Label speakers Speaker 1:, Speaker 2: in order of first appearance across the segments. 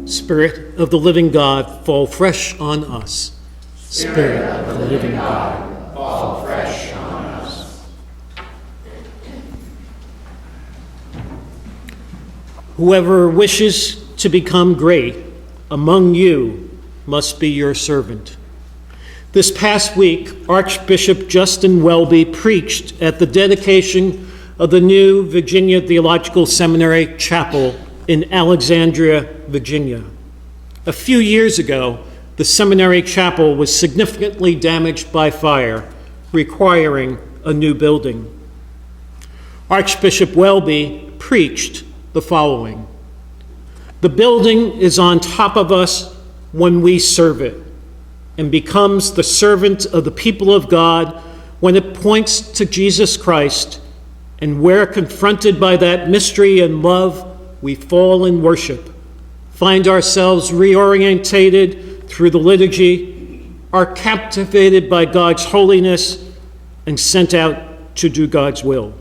Speaker 1: Spirit of the living God, fall fresh on us.
Speaker 2: Spirit of the living God, fall fresh on us.
Speaker 1: Whoever wishes to become great among you must be your servant. This past week, Archbishop Justin Welby preached at the dedication of the new Virginia Theological Seminary Chapel in Alexandria, Virginia. A few years ago, the seminary chapel was significantly damaged by fire, requiring a new building. Archbishop Welby preached the following: "The building is on top of us when we serve it, and becomes the servant of the people of God when it points to Jesus Christ, and where confronted by that mystery and love, we fall in worship, find ourselves reorientated through the liturgy, are captivated by God's holiness, and sent out to do God's will."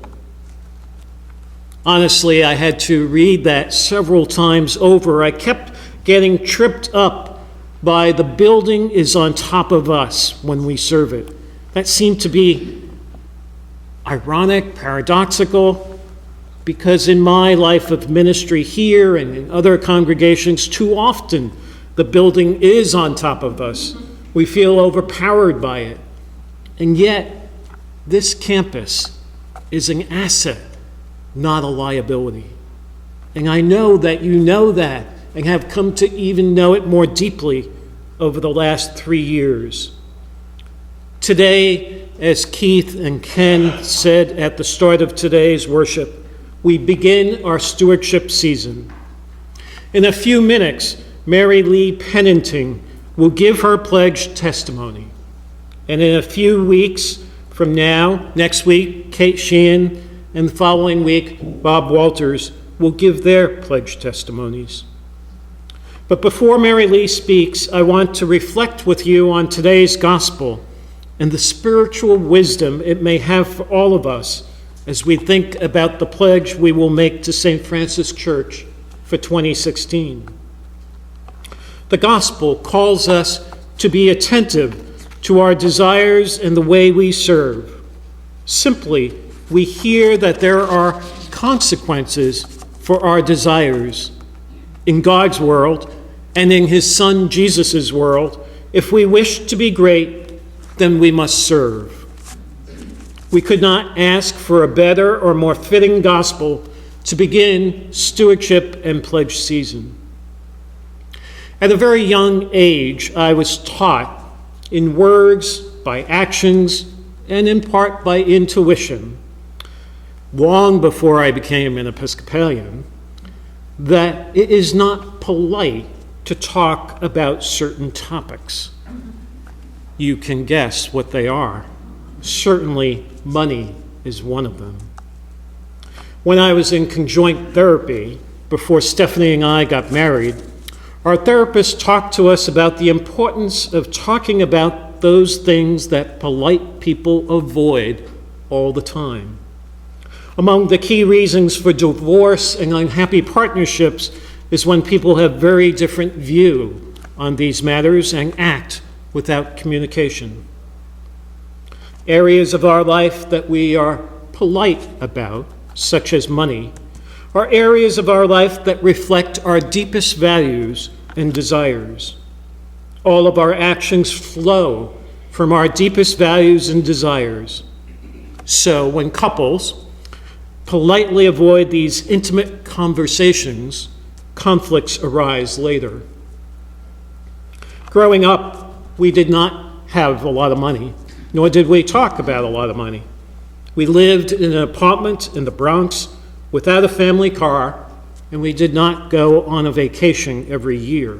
Speaker 1: Honestly, I had to read that several times over. I kept getting tripped up by "the building is on top of us when we serve it." That seemed to be ironic, paradoxical, because in my life of ministry here and in other congregations, too often the building is on top of us. We feel overpowered by it. And yet, this campus is an asset, not a liability. And I know that you know that and have come to even know it more deeply over the last 3 years. Today, as Keith and Ken said at the start of today's worship, we begin our stewardship season. In a few minutes, Mary Lee Pennington will give her pledge testimony. And in a few weeks from now, next week, Kate Sheehan, and the following week, Bob Walters will give their pledge testimonies. But before Mary Lee speaks, I want to reflect with you on today's gospel and the spiritual wisdom it may have for all of us as we think about the pledge we will make to St. Francis Church for 2016. The gospel calls us to be attentive to our desires and the way we serve. Simply, we hear that there are consequences for our desires. In God's world and in his Son Jesus' world, if we wish to be great, then we must serve. We could not ask for a better or more fitting gospel to begin stewardship and pledge season. At a very young age, I was taught in words, by actions, and in part by intuition, long before I became an Episcopalian, that it is not polite to talk about certain topics. You can guess what they are. Certainly, money is one of them. When I was in conjoint therapy, before Stephanie and I got married, our therapist talked to us about the importance of talking about those things that polite people avoid all the time. Among the key reasons for divorce and unhappy partnerships is when people have very different view on these matters and act without communication. Areas of our life that we are polite about, such as money, are areas of our life that reflect our deepest values and desires. All of our actions flow from our deepest values and desires. So when couples politely avoid these intimate conversations, conflicts arise later. Growing up, we did not have a lot of money, nor did we talk about a lot of money. We lived in an apartment in the Bronx without a family car, and we did not go on a vacation every year.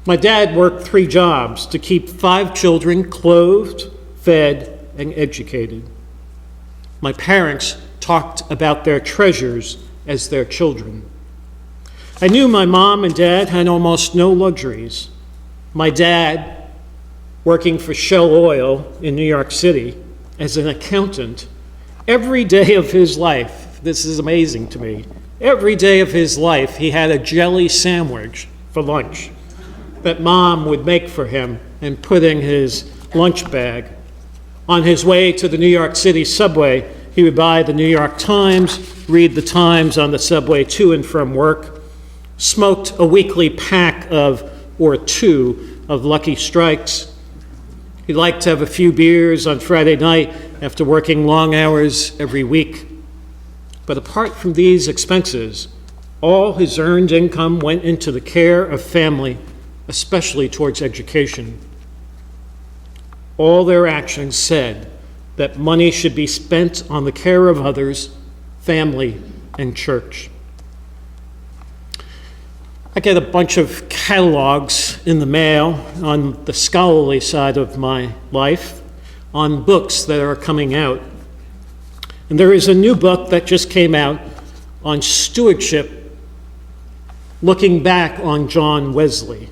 Speaker 1: My dad worked 3 jobs to keep 5 children clothed, fed, and educated. My parents talked about their treasures as their children. I knew my mom and dad had almost no luxuries. My dad, working for Shell Oil in New York City as an accountant, every day of his life, this is amazing to me, every day of his life he had a jelly sandwich for lunch that Mom would make for him and put in his lunch bag. On his way to the New York City subway, he would buy the New York Times, read the Times on the subway to and from work, smoked a weekly pack or two of Lucky Strikes. He liked to have a few beers on Friday night after working long hours every week. But apart from these expenses, all his earned income went into the care of family, especially towards education. All their actions said that money should be spent on the care of others, family, and church. I get a bunch of catalogs in the mail on the scholarly side of my life on books that are coming out. And there is a new book that just came out on stewardship, looking back on John Wesley.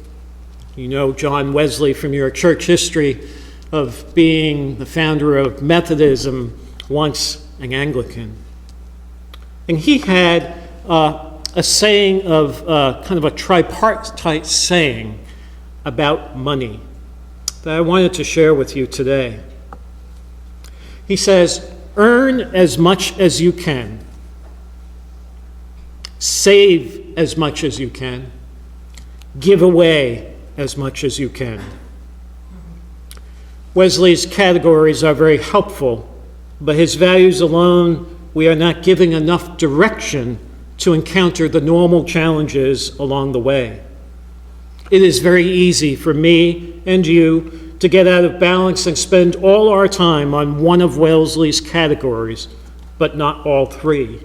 Speaker 1: You know John Wesley from your church history of being the founder of Methodism, once an Anglican. And he had a saying of kind of a tripartite saying about money that I wanted to share with you today. He says, earn as much as you can, save as much as you can, give away as much as you can. Wesley's categories are very helpful, but his values alone, we are not giving enough direction to encounter the normal challenges along the way. It is very easy for me and you to get out of balance and spend all our time on one of Wesley's categories, but not all three.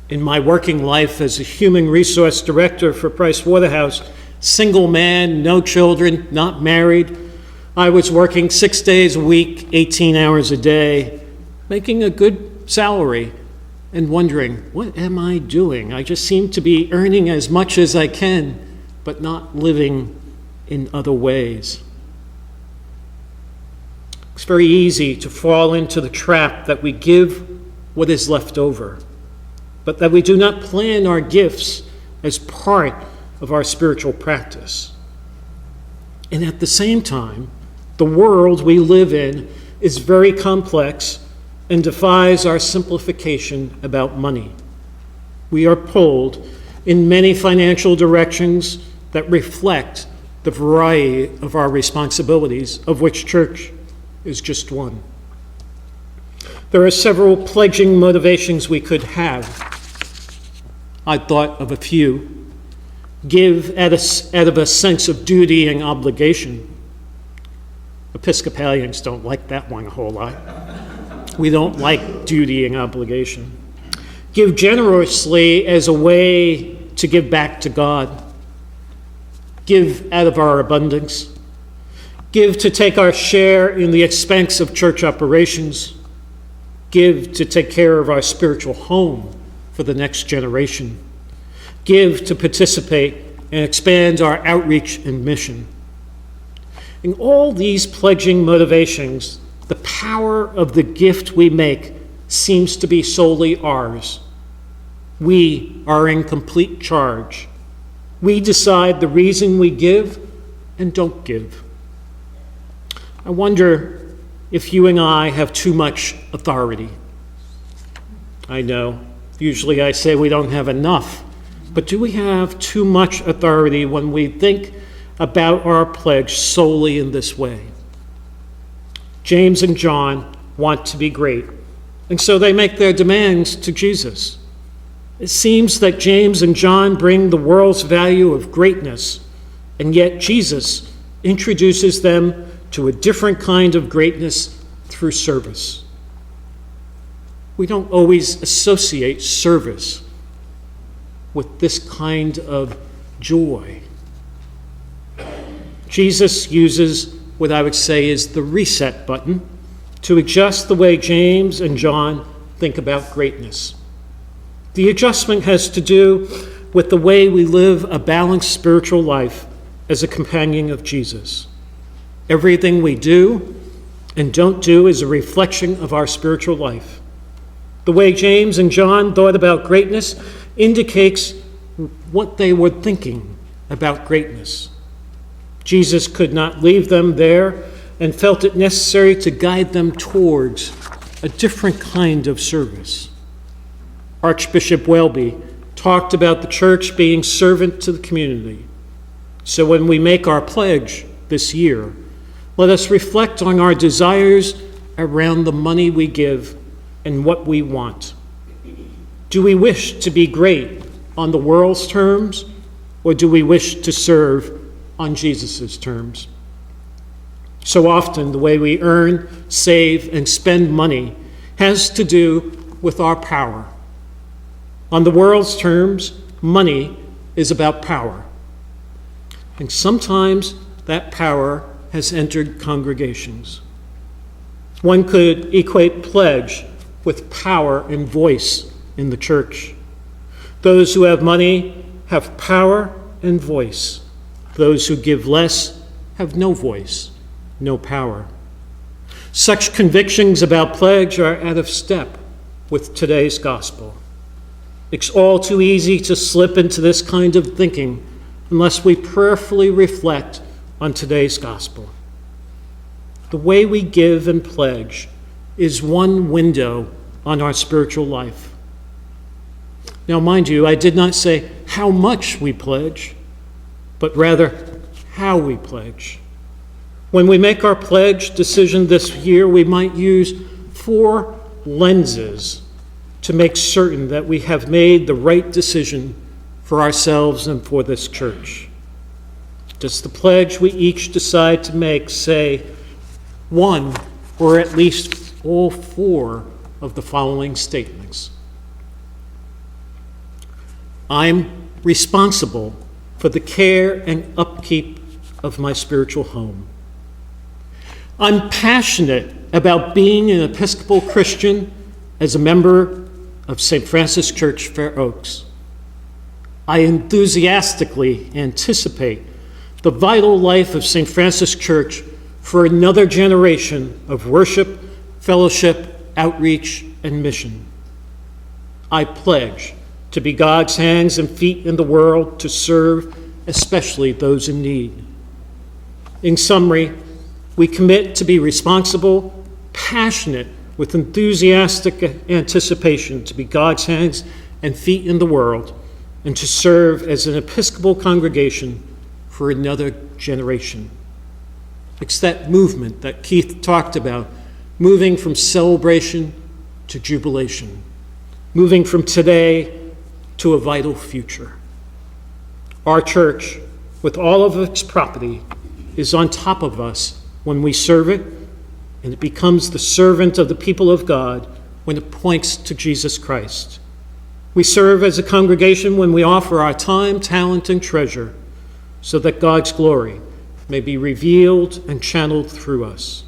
Speaker 1: In my working life as a human resource director for Price Waterhouse, single man, no children, not married, I was working 6 days a week, 18 hours a day, making a good salary, and wondering, what am I doing? I just seem to be earning as much as I can, but not living in other ways. It's very easy to fall into the trap that we give what is left over, but that we do not plan our gifts as part of our spiritual practice. And at the same time, the world we live in is very complex and defies our simplification about money. We are pulled in many financial directions that reflect the variety of our responsibilities, of which church is just one. There are several pledging motivations we could have. I thought of a few. Give out of a sense of duty and obligation. Episcopalians don't like that one a whole lot. We don't like duty and obligation. Give generously as a way to give back to God. Give out of our abundance. Give to take our share in the expense of church operations. Give to take care of our spiritual home for the next generation. Give to participate and expand our outreach and mission. In all these pledging motivations, the power of the gift we make seems to be solely ours. We are in complete charge. We decide the reason we give and don't give. I wonder if you and I have too much authority. I know, usually I say we don't have enough, but do we have too much authority when we think about our pledge solely in this way? James and John want to be great, and so they make their demands to Jesus. It seems that James and John bring the world's value of greatness, and yet Jesus introduces them to a different kind of greatness through service. We don't always associate service with this kind of joy. Jesus uses what I would say is the reset button to adjust the way James and John think about greatness. The adjustment has to do with the way we live a balanced spiritual life as a companion of Jesus. Everything we do and don't do is a reflection of our spiritual life. The way James and John thought about greatness indicates what they were thinking about greatness. Jesus could not leave them there and felt it necessary to guide them towards a different kind of service. Archbishop Welby talked about the church being servant to the community. So when we make our pledge this year, let us reflect on our desires around the money we give and what we want. Do we wish to be great on the world's terms, or do we wish to serve on Jesus' terms? So often, the way we earn, save, and spend money has to do with our power. On the world's terms, money is about power. And sometimes that power has entered congregations. One could equate pledge with power and voice in the church. Those who have money have power and voice. Those who give less have no voice, no power. Such convictions about pledge are out of step with today's gospel. It's all too easy to slip into this kind of thinking unless we prayerfully reflect on today's gospel. The way we give and pledge is one window on our spiritual life. Now, mind you, I did not say how much we pledge, but rather how we pledge. When we make our pledge decision this year, we might use 4 lenses to make certain that we have made the right decision for ourselves and for this church. Does the pledge we each decide to make say one or at least all 4 of the following statements? I'm responsible for the care and upkeep of my spiritual home. I'm passionate about being an Episcopal Christian as a member of St. Francis Church, Fair Oaks. I enthusiastically anticipate the vital life of St. Francis Church for another generation of worship, fellowship, outreach, and mission. I pledge to be God's hands and feet in the world to serve, especially those in need. In summary, we commit to be responsible, passionate, with enthusiastic anticipation to be God's hands and feet in the world, and to serve as an Episcopal congregation for another generation. It's that movement that Keith talked about, moving from celebration to jubilation, moving from today to a vital future. Our church, with all of its property, is on top of us when we serve it, and it becomes the servant of the people of God when it points to Jesus Christ. We serve as a congregation when we offer our time, talent, and treasure so that God's glory may be revealed and channeled through us.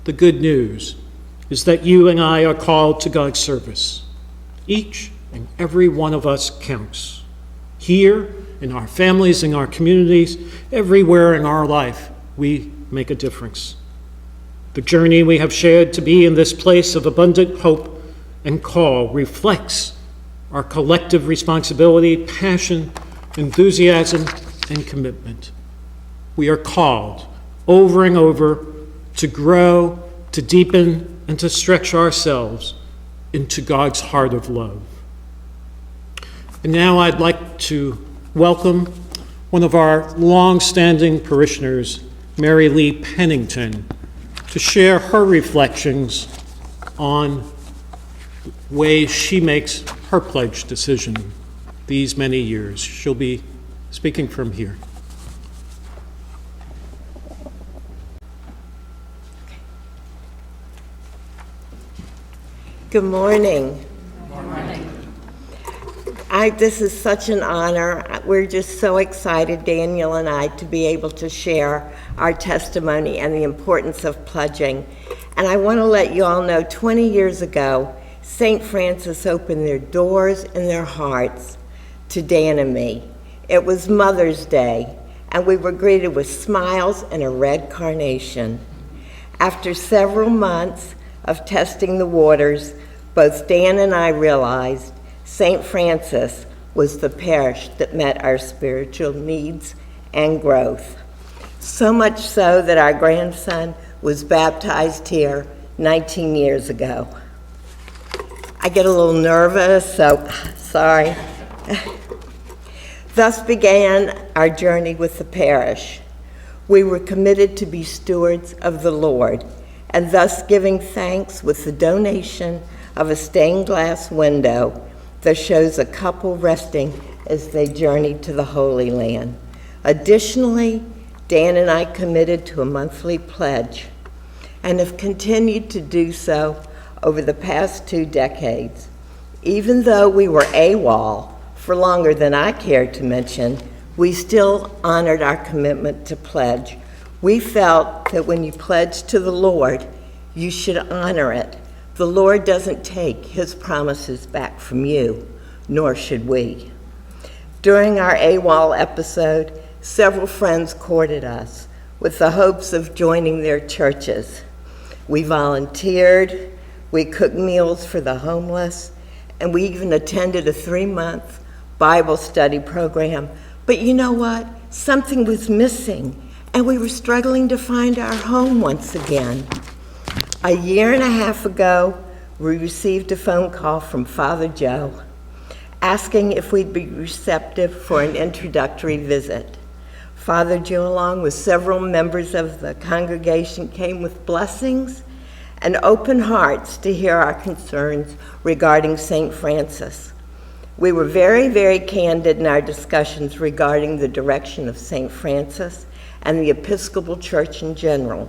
Speaker 1: The good news is that you and I are called to God's service. Each and every one of us counts. Here, in our families, in our communities, everywhere in our life, we make a difference. The journey we have shared to be in this place of abundant hope and call reflects our collective responsibility, passion, enthusiasm, and commitment. We are called over and over to grow, to deepen, and to stretch ourselves into God's heart of love. And now I'd like to welcome one of our long-standing parishioners, Mary Lee Pennington, to share her reflections on ways she makes her pledge decision these many years. She'll be speaking from here.
Speaker 3: Good morning.
Speaker 2: Good morning.
Speaker 3: This is such an honor. We're just so excited, Daniel and I, to be able to share our testimony and the importance of pledging. And I want to let you all know, 20 years ago, St. Francis opened their doors and their hearts to Dan and me. It was Mother's Day, and we were greeted with smiles and a red carnation. After several months of testing the waters, both Dan and I realized St. Francis was the parish that met our spiritual needs and growth. So much so that our grandson was baptized here 19 years ago. I get a little nervous, so sorry. Thus began our journey with the parish. We were committed to be stewards of the Lord, and thus giving thanks with the donation of a stained glass window that shows a couple resting as they journeyed to the Holy Land. Additionally, Dan and I committed to a monthly pledge and have continued to do so over the past 2 decades. Even though we were AWOL for longer than I care to mention, we still honored our commitment to pledge. We felt that when you pledge to the Lord, you should honor it. The Lord doesn't take his promises back from you, nor should we. During our AWOL episode, several friends courted us with the hopes of joining their churches. We volunteered, we cooked meals for the homeless, and we even attended a 3-month Bible study program. But you know what? Something was missing, and we were struggling to find our home once again. A year and a half ago, we received a phone call from Father Joe asking if we'd be receptive for an introductory visit. Father Joe, along with several members of the congregation, came with blessings and open hearts to hear our concerns regarding St. Francis. We were very, very candid in our discussions regarding the direction of St. Francis and the Episcopal Church in general.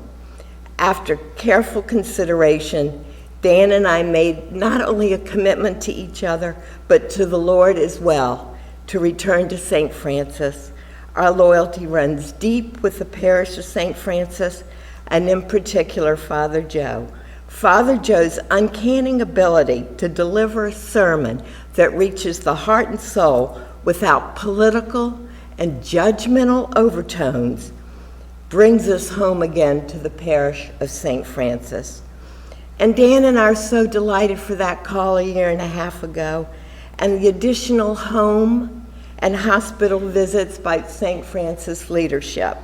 Speaker 3: After careful consideration, Dan and I made not only a commitment to each other, but to the Lord as well, to return to St. Francis. Our loyalty runs deep with the parish of St. Francis, and in particular, Father Joe. Father Joe's uncanny ability to deliver a sermon that reaches the heart and soul without political and judgmental overtones brings us home again to the parish of St. Francis. And Dan and I are so delighted for that call a year and a half ago, and the additional home and hospital visits by St. Francis leadership.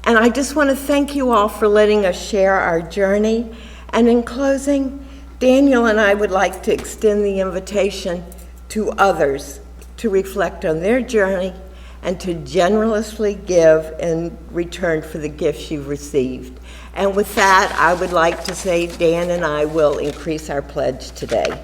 Speaker 3: And I just want to thank you all for letting us share our journey. And in closing, Daniel and I would like to extend the invitation to others to reflect on their journey and to generously give in return for the gifts you've received. And with that, I would like to say Dan and I will increase our pledge today.